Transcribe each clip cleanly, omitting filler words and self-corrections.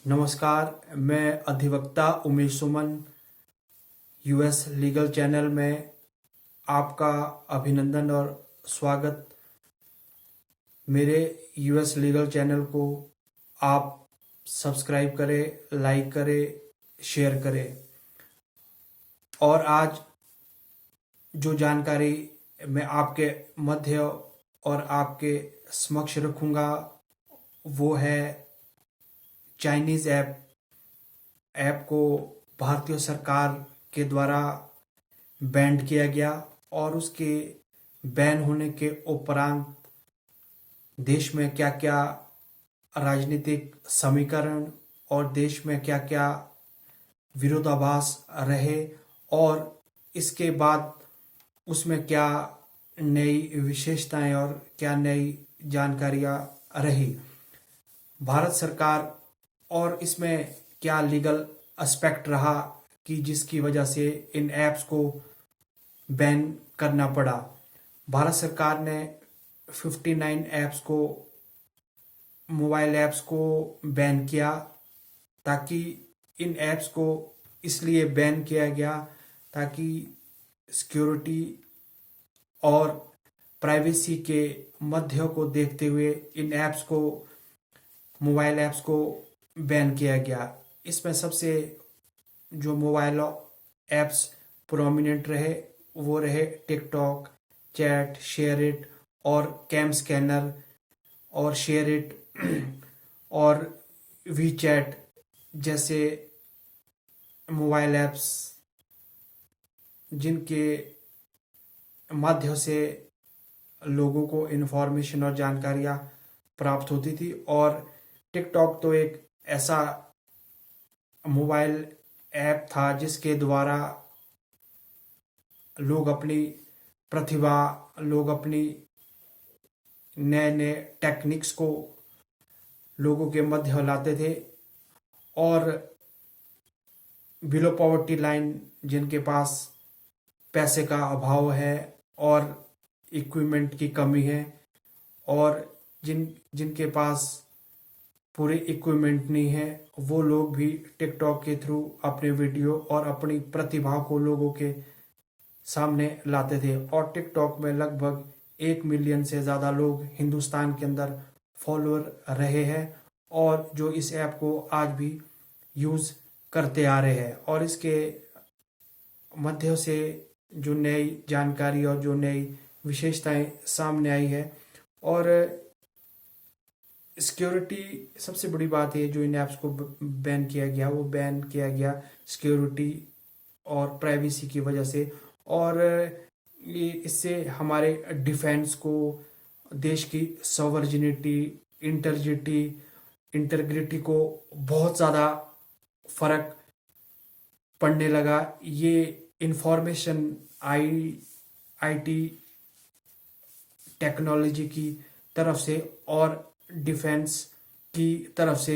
नमस्कार, मैं अधिवक्ता उमेश सुमन यूएस लीगल चैनल में आपका अभिनंदन और स्वागत। मेरे यूएस लीगल चैनल को आप सब्सक्राइब करें, लाइक करें, शेयर करें। और आज जो जानकारी मैं आपके मध्य और आपके समक्ष रखूँगा वो है चाइनीज़ ऐप को भारतीय सरकार के द्वारा बैन किया गया। और उसके बैन होने के उपरांत देश में क्या क्या राजनीतिक समीकरण और देश में क्या क्या विरोधाभास रहे और इसके बाद उसमें क्या नई विशेषताएं और क्या नई जानकारियां रही भारत सरकार, और इसमें क्या लीगल एस्पेक्ट रहा कि जिसकी वजह से इन ऐप्स को बैन करना पड़ा। भारत सरकार ने 59 ऐप्स को, मोबाइल ऐप्स को बैन किया, ताकि इन ऐप्स को इसलिए बैन किया गया ताकि सिक्योरिटी और प्राइवेसी के मध्य को देखते हुए इन ऐप्स को, मोबाइल ऐप्स को बैन किया गया। इसमें सबसे जो मोबाइल ऐप्स प्रोमिनेंट रहे वो रहे टिकटॉक, चैट, शेयर इट और कैम स्कैनर और शेयर इट और वी चैट जैसे मोबाइल ऐप्स, जिनके माध्यम से लोगों को इन्फॉर्मेशन और जानकारियाँ प्राप्त होती थी। और टिकटॉक तो एक ऐसा मोबाइल ऐप था जिसके द्वारा लोग अपनी प्रतिभा, लोग अपनी नए नए टेक्निक्स को लोगों के मध्य लाते थे। और बिलो पॉवर्टी लाइन, जिनके पास पैसे का अभाव है और इक्विपमेंट की कमी है और जिनके पास पूरे इक्विपमेंट नहीं है, वो लोग भी टिकटॉक के थ्रू अपने वीडियो और अपनी प्रतिभा को लोगों के सामने लाते थे। और टिकटॉक में लगभग 1 मिलियन से ज़्यादा लोग हिंदुस्तान के अंदर फॉलोअर रहे हैं और जो इस ऐप को आज भी यूज़ करते आ रहे हैं। और इसके मध्य से जो नई जानकारी और जो नई विशेषताएं सामने आई है, और सिक्योरिटी सबसे बड़ी बात है जो इन ऐप्स को बैन किया गया, वो बैन किया गया सिक्योरिटी और प्राइवेसी की वजह से। और ये इससे हमारे डिफेंस को, देश की सॉवरेनिटी, इंटीग्रिटी को बहुत ज़्यादा फर्क पड़ने लगा। ये इंफॉर्मेशन आईटी टेक्नोलॉजी की तरफ से और डिफेंस की तरफ से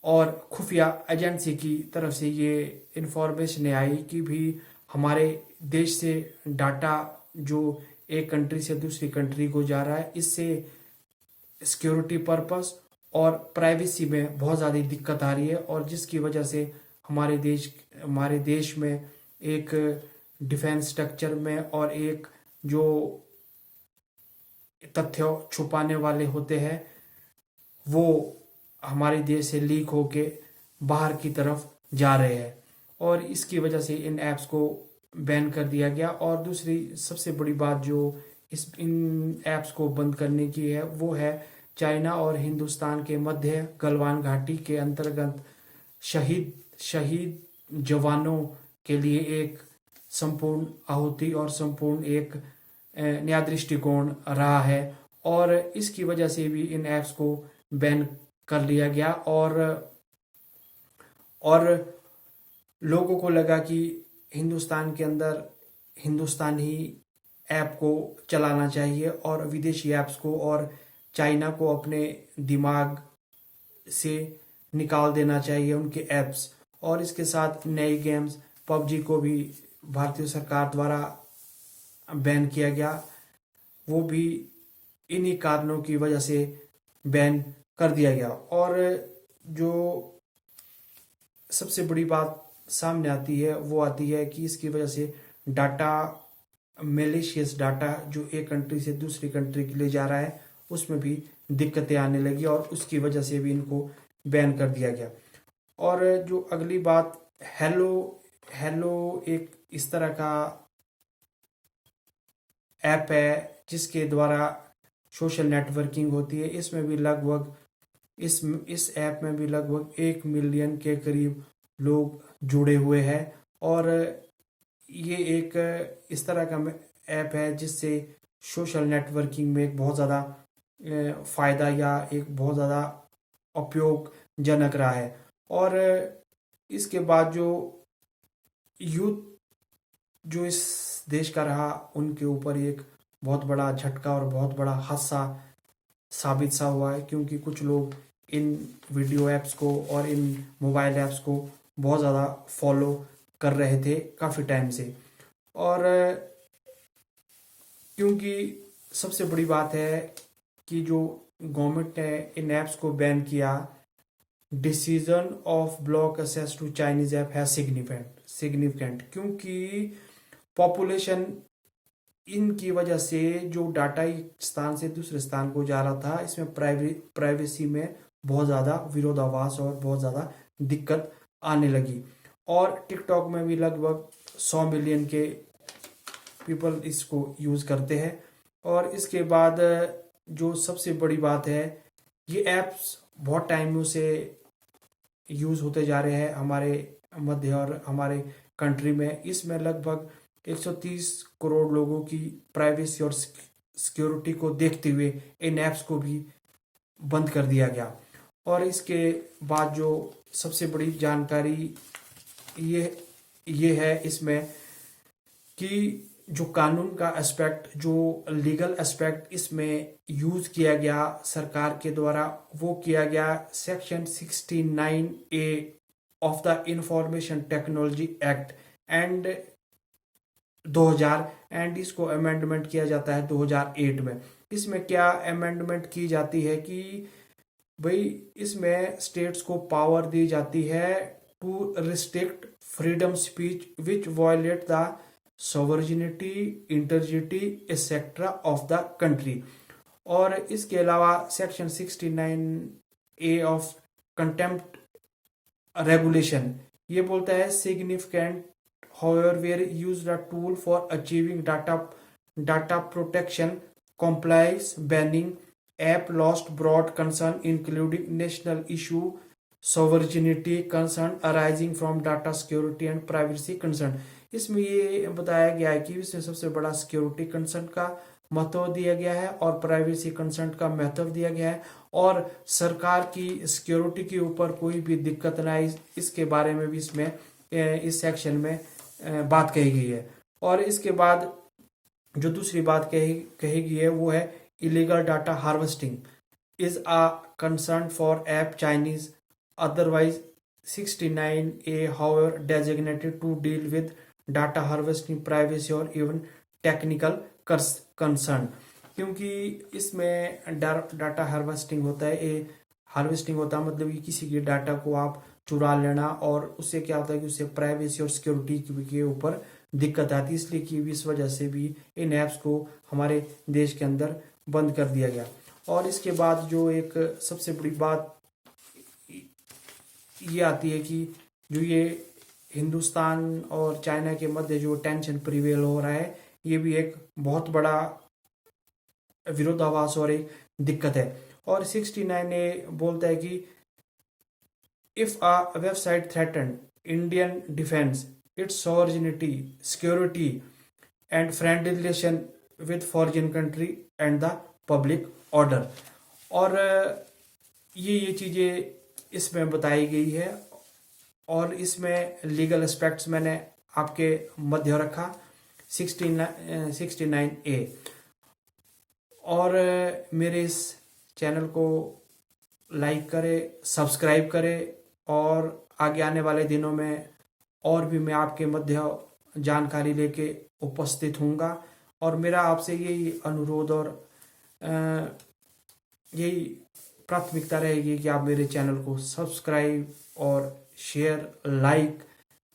और खुफिया एजेंसी की तरफ से ये इंफॉर्मेशन आई कि भी हमारे देश से डाटा जो एक कंट्री से दूसरी कंट्री को जा रहा है, इससे सिक्योरिटी पर्पस और प्राइवेसी में बहुत ज़्यादा दिक्कत आ रही है। और जिसकी वजह से हमारे देश में एक डिफेंस स्ट्रक्चर में और एक जो तथ्य छुपाने वाले होते हैं वो हमारे देश से लीक होके बाहर की तरफ जा रहे हैं। और इसकी वजह से इन ऐप्स को बैन कर दिया गया। और दूसरी सबसे बड़ी बात जो इन ऐप्स को बंद करने की है वो है चाइना और हिंदुस्तान के मध्य गलवान घाटी के अंतर्गत शहीद जवानों के लिए एक संपूर्ण आहुति और संपूर्ण एक नया दृष्टिकोण रहा है। और इसकी वजह से भी इन ऐप्स को बैन कर लिया गया। और लोगों को लगा कि हिंदुस्तान के अंदर हिंदुस्तानी ऐप को चलाना चाहिए और विदेशी ऐप्स को और चाइना को अपने दिमाग से निकाल देना चाहिए उनके ऐप्स। और इसके साथ नए गेम्स पबजी को भी भारतीय सरकार द्वारा बैन किया गया, वो भी इन्हीं कारणों की वजह से बैन कर दिया गया। और जो सबसे बड़ी बात सामने आती है वो आती है कि इसकी वजह से डाटा, मेलिशियस डाटा जो एक कंट्री से दूसरी कंट्री के लिए जा रहा है उसमें भी दिक्कतें आने लगी और उसकी वजह से भी इनको बैन कर दिया गया। और जो अगली बात, हेलो, हेलो एक इस तरह का ऐप है जिसके द्वारा सोशल नेटवर्किंग होती है। इसमें भी लगभग इस ऐप में भी लगभग 1 मिलियन के करीब लोग जुड़े हुए हैं। और ये एक इस तरह का ऐप है जिससे सोशल नेटवर्किंग में एक बहुत ज़्यादा फायदा या एक बहुत ज़्यादा उपयोगजनक रहा है। और इसके बाद जो यूथ जो इस देश का रहा उनके ऊपर एक बहुत बड़ा झटका और बहुत बड़ा हादसा साबित सा हुआ है, क्योंकि कुछ लोग इन वीडियो ऐप्स को और इन मोबाइल ऐप्स को बहुत ज़्यादा फॉलो कर रहे थे काफ़ी टाइम से। और क्योंकि सबसे बड़ी बात है कि जो गवर्नमेंट ने इन ऐप्स को बैन किया, decision of block access to Chinese app है सिग्निफिकेंट, क्योंकि पॉपुलेशन इनकी वजह से जो डाटा एक स्थान से दूसरे स्थान को जा रहा था, इसमें प्राइवेसी में बहुत ज़्यादा विरोधाभास और बहुत ज़्यादा दिक्कत आने लगी। और टिकटॉक में भी लगभग 100 मिलियन के पीपल इसको यूज़ करते हैं। और इसके बाद जो सबसे बड़ी बात है, ये ऐप्स बहुत टाइमों से यूज़ होते जा रहे हैं हमारे मध्य और हमारे कंट्री में। इसमें लगभग 130 करोड़ लोगों की प्राइवेसी और सिक्योरिटी को देखते हुए इन ऐप्स को भी बंद कर दिया गया। और इसके बाद जो सबसे बड़ी जानकारी ये है इसमें कि जो कानून का एस्पेक्ट, जो लीगल एस्पेक्ट इसमें यूज किया गया सरकार के द्वारा, वो किया गया section 69A of the information technology act and 2000, and इसको अमेंडमेंट किया जाता है 2008 में। इसमें क्या अमेंडमेंट की जाती है कि भाई इसमें स्टेट्स को पावर दी जाती है to restrict freedom speech which violate the sovereignty, integrity etcetera of the country. और इसके अलावा section 69A of contempt regulation ये बोलता है significant however were used a tool for achieving data protection compliance, banning app lost broad concern including national issue, sovereignty concern arising from data security and privacy concern। इसमें ये बताया गया है कि इसमें सबसे बड़ा सिक्योरिटी कंसर्न का महत्व दिया गया है और प्राइवेसी कंसर्न का महत्व दिया गया है, और सरकार की सिक्योरिटी के ऊपर कोई भी दिक्कत ना आए इसके बारे में भी इसमें इस सेक्शन में बात कही गई है। और इसके बाद जो दूसरी बात कही गई है वो है illegal data harvesting is a concern for app Chinese otherwise 69A however designated to deal with data harvesting, privacy और इवन टेक्निकल कंसर्न। क्योंकि इसमें डाटा हार्वेस्टिंग होता है, हार्वेस्टिंग होता है मतलब कि किसी के डाटा को आप चुरा लेना, और उससे क्या होता है कि उससे प्राइवेसी और सिक्योरिटी के ऊपर दिक्कत आती है। इसलिए कि इस वजह से भी इन ऐप्स को हमारे देश के अंदर बंद कर दिया गया। और इसके बाद जो एक सबसे बड़ी बात ये आती है कि जो ये हिंदुस्तान और चाइना के मध्य जो टेंशन प्रिवेल हो रहा है, ये भी एक बहुत बड़ा विरोधाभास और एक दिक्कत है। और 69A बोलता है कि if a website threatened Indian defense, its sovereignty, security, and friendly relation with foreign country and the public order। और ये चीज़ें इसमें बताई गई है, और इसमें लीगल एस्पेक्ट्स मैंने आपके मध्य रखा 69A। और मेरे इस चैनल को लाइक करें, सब्सक्राइब करें, और आगे आने वाले दिनों में और भी मैं आपके मध्य जानकारी लेके उपस्थित होऊंगा। और मेरा आपसे यही अनुरोध और यही प्राथमिकता रहेगी कि आप मेरे चैनल को सब्सक्राइब और शेयर लाइक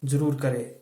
जरूर करें।